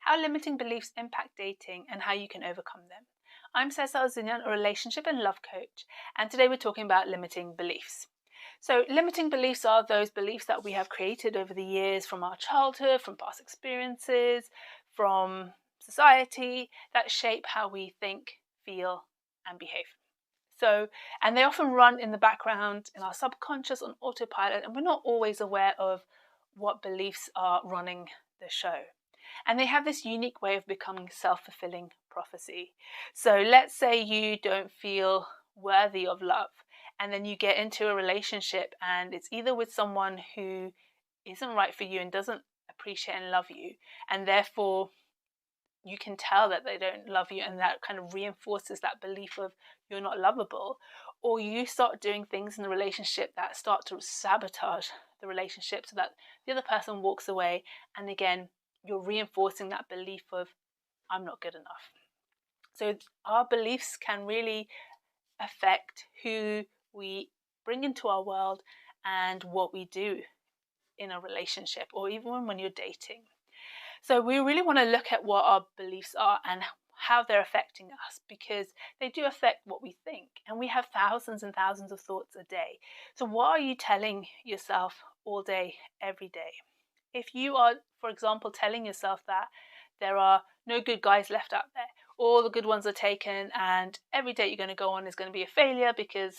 how limiting beliefs impact dating and how you can overcome them. I'm Ceza Ouzounian, a relationship and love coach, and today we're talking about limiting beliefs. So, limiting beliefs are those beliefs that we have created over the years from our childhood, from past experiences, from society that shape how we think, feel, and behave. And they often run in the background in our subconscious on autopilot, and we're not always aware of what beliefs are running the show. And they have this unique way of becoming self-fulfilling prophecy. So let's say you don't feel worthy of love, and then you get into a relationship and it's either with someone who isn't right for you and doesn't appreciate and love you, and therefore you can tell that they don't love you, and that kind of reinforces that belief of you're not lovable, or you start doing things in the relationship that start to sabotage the relationship so that the other person walks away, and again you're reinforcing that belief of I'm not good enough. So our beliefs can really affect who we bring into our world and what we do in a relationship, or even when you're dating. So we really want to look at what our beliefs are and how they're affecting us, because they do affect what we think, and we have thousands and thousands of thoughts a day. So what are you telling yourself all day, every day? If you are, for example, telling yourself that there are no good guys left out there, all the good ones are taken, and every date you're going to go on is going to be a failure because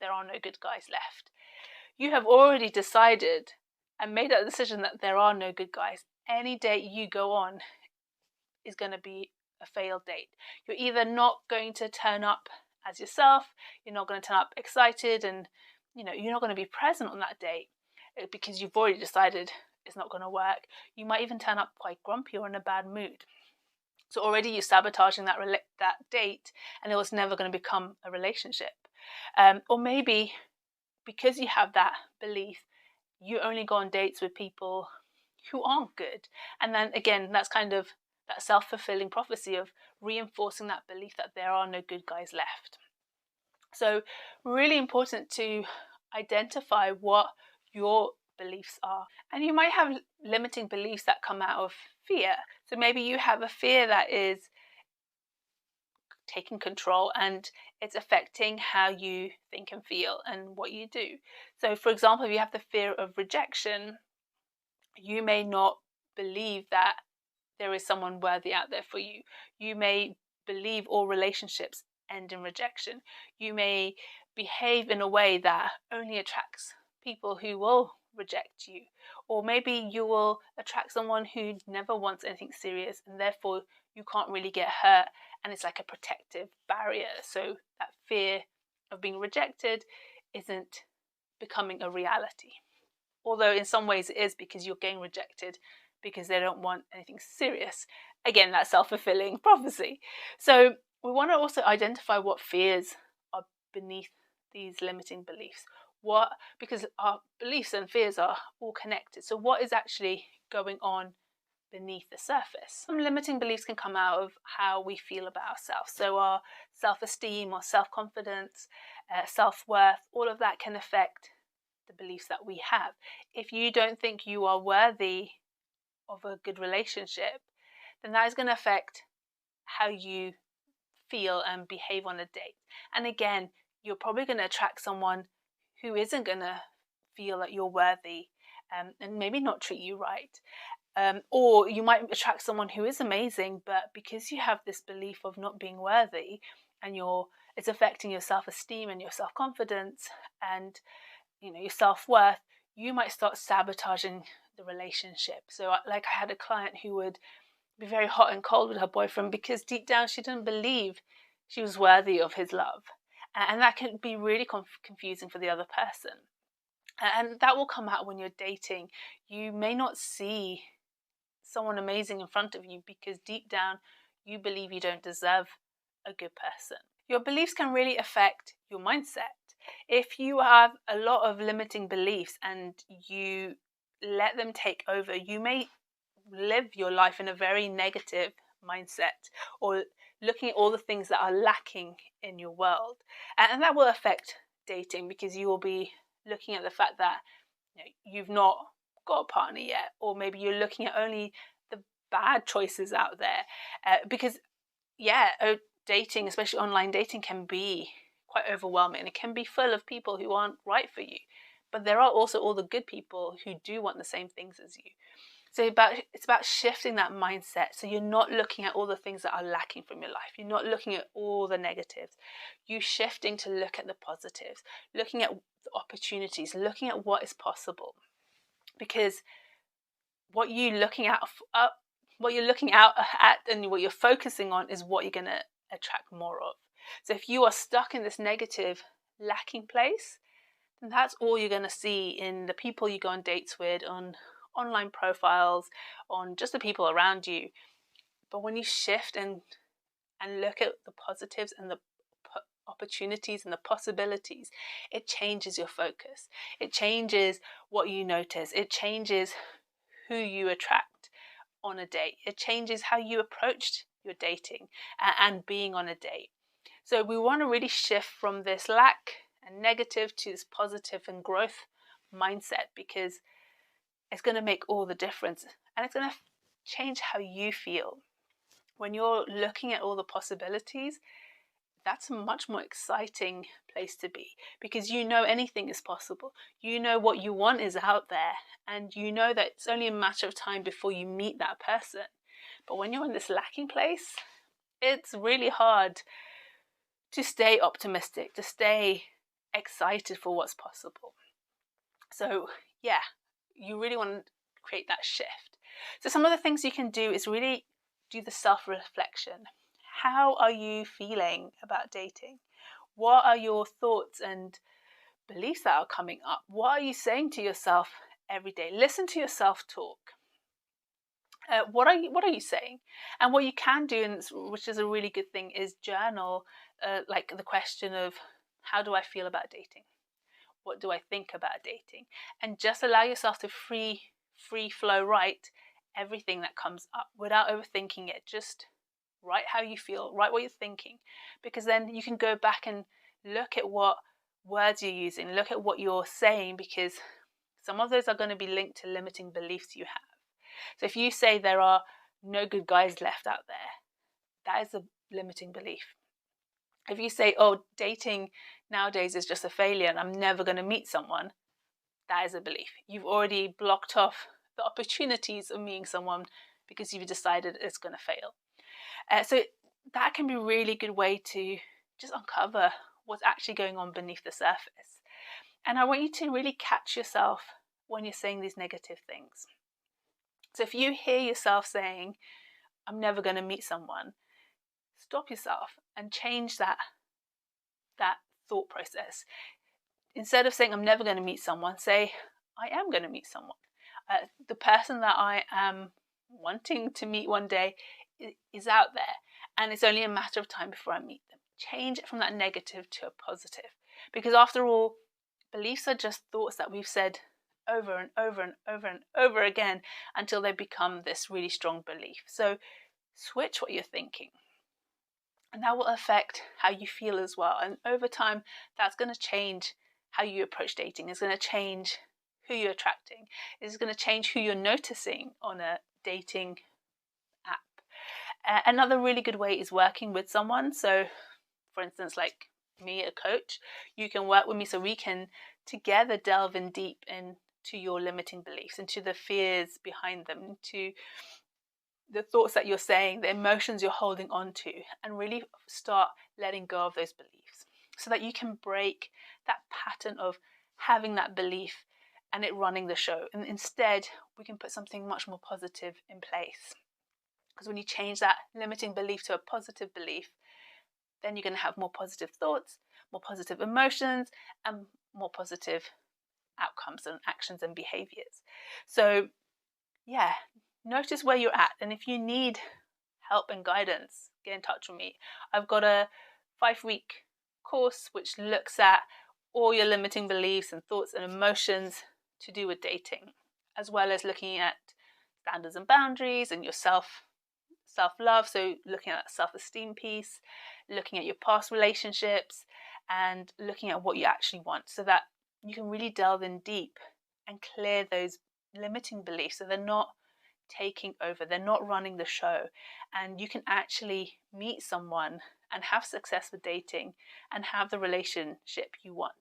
there are no good guys left, you have already decided and made that decision that there are no good guys. Any date you go on is going to be a failed date. You're either not going to turn up as yourself, you're not going to turn up excited, and you're not going to be present on that date because you've already decided it's not going to work. You might even turn up quite grumpy or in a bad mood. So already you're sabotaging that date, and it was never going to become a relationship. Or maybe because you have that belief, you only go on dates with people who aren't good. And then again, that's kind of that self-fulfilling prophecy of reinforcing that belief that there are no good guys left. So really important to identify what your beliefs are. And you might have limiting beliefs that come out of fear. So maybe you have a fear that is taking control, and it's affecting how you think and feel and what you do. So for example, if you have the fear of rejection, you may not believe that there is someone worthy out there for you. You may believe all relationships end in rejection. You may behave in a way that only attracts people who will reject you. Or maybe you will attract someone who never wants anything serious, and therefore you can't really get hurt, and it's like a protective barrier. So that fear of being rejected isn't becoming a reality. Although in some ways it is, because you're getting rejected because they don't want anything serious. Again, that self-fulfilling prophecy. So we want to also identify what fears are beneath these limiting beliefs. Because our beliefs and fears are all connected. So what is actually going on beneath the surface? Some limiting beliefs can come out of how we feel about ourselves. So our self-esteem or self-confidence, self-worth, all of that can affect the beliefs that we have. If you don't think you are worthy of a good relationship, then that is going to affect how you feel and behave on a date. And again, you're probably going to attract someone who isn't going to feel that you're worthy, and maybe not treat you right. Or you might attract someone who is amazing, but because you have this belief of not being worthy, and it's affecting your self-esteem and your self-confidence and your self-worth, you might start sabotaging the relationship. So like I had a client who would be very hot and cold with her boyfriend because deep down she didn't believe she was worthy of his love. And that can be really confusing for the other person. And that will come out when you're dating. You may not see someone amazing in front of you because deep down you believe you don't deserve a good person. Your beliefs can really affect your mindset. If you have a lot of limiting beliefs and you let them take over, you may live your life in a very negative mindset, or looking at all the things that are lacking in your world. And that will affect dating, because you will be looking at the fact that you've not got a partner yet, or maybe you're looking at only the bad choices out there, because dating, especially online dating, can be quite overwhelming. It can be full of people who aren't right for you, but there are also all the good people who do want the same things as you. So it's about shifting that mindset, so you're not looking at all the things that are lacking from your life. You're not looking at all the negatives. You're shifting to look at the positives, looking at the opportunities, looking at what is possible. Because what you're looking out at and what you're focusing on is what you're going to attract more of. So if you are stuck in this negative, lacking place, then that's all you're going to see in the people you go on dates with, on online profiles, on just the people around you. But when you shift and look at the positives and the opportunities and the possibilities, it changes your focus. It changes what you notice. It changes who you attract on a date. It changes how you approached your dating and being on a date. So we want to really shift from this lack and negative to this positive and growth mindset, because it's going to make all the difference, and it's going to change how you feel. When you're looking at all the possibilities, that's a much more exciting place to be, because you know anything is possible. You know what you want is out there, and you know that it's only a matter of time before you meet that person. But when you're in this lacking place, it's really hard to stay optimistic, to stay excited for what's possible. So yeah, you really want to create that shift. So some of the things you can do is really do the self-reflection. How are you feeling about dating? What are your thoughts and beliefs that are coming up? What are you saying to yourself every day? Listen to yourself talk. What are you saying? And what you can do, and which is a really good thing, is journal, like the question of, how do I feel about dating? What do I think about dating? And just allow yourself to free flow write everything that comes up without overthinking it. Just write how you feel, write what you're thinking, because then you can go back and look at what words you're using, look at what you're saying, because some of those are going to be linked to limiting beliefs you have. So if you say there are no good guys left out there, that is a limiting belief. If you say, oh, dating nowadays is just a failure and I'm never going to meet someone, that is a belief. You've already blocked off the opportunities of meeting someone because you've decided it's going to fail. So that can be a really good way to just uncover what's actually going on beneath the surface. And I want you to really catch yourself when you're saying these negative things. So if you hear yourself saying, I'm never going to meet someone, stop yourself and change that thought process. Instead of saying, I'm never going to meet someone, say, I am going to meet someone. The person that I am wanting to meet one day is out there, and it's only a matter of time before I meet them. Change it from that negative to a positive, because after all, beliefs are just thoughts that we've said over and over and over and over again until they become this really strong belief. So switch what you're thinking, and that will affect how you feel as well. And over time, that's going to change how you approach dating. It's going to change who you're attracting. It's going to change who you're noticing on a dating app. Another really good way is working with someone. So for instance, like me, a coach, you can work with me so we can together delve in deep into your limiting beliefs, into the fears behind them, into the thoughts that you're saying, the emotions you're holding on to, and really start letting go of those beliefs so that you can break that pattern of having that belief and it running the show. And instead, we can put something much more positive in place. Because when you change that limiting belief to a positive belief, then you're going to have more positive thoughts, more positive emotions, and more positive outcomes and actions and behaviors. So yeah, notice where you're at. And if you need help and guidance, get in touch with me. I've got a 5-week course which looks at all your limiting beliefs and thoughts and emotions to do with dating, as well as looking at standards and boundaries and your self-love, so looking at that self-esteem piece, looking at your past relationships, and looking at what you actually want, so that you can really delve in deep and clear those limiting beliefs so they're not taking over. They're not running the show. And you can actually meet someone and have success with dating and have the relationship you want.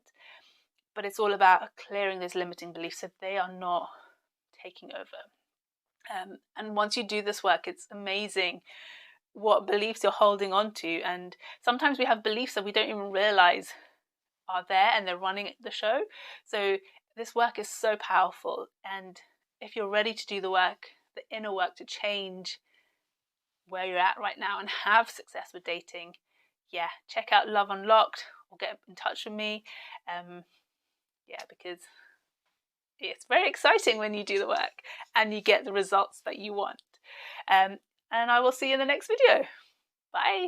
But it's all about clearing those limiting beliefs so they are not taking over. And once you do this work, it's amazing what beliefs you're holding on to. And sometimes we have beliefs that we don't even realize are there and they're running the show. So this work is so powerful. And if you're ready to do the work, the inner work to change where you're at right now and have success with dating, yeah, check out Love Unlocked or get in touch with me. Because it's very exciting when you do the work and you get the results that you want. And I will see you in the next video. Bye.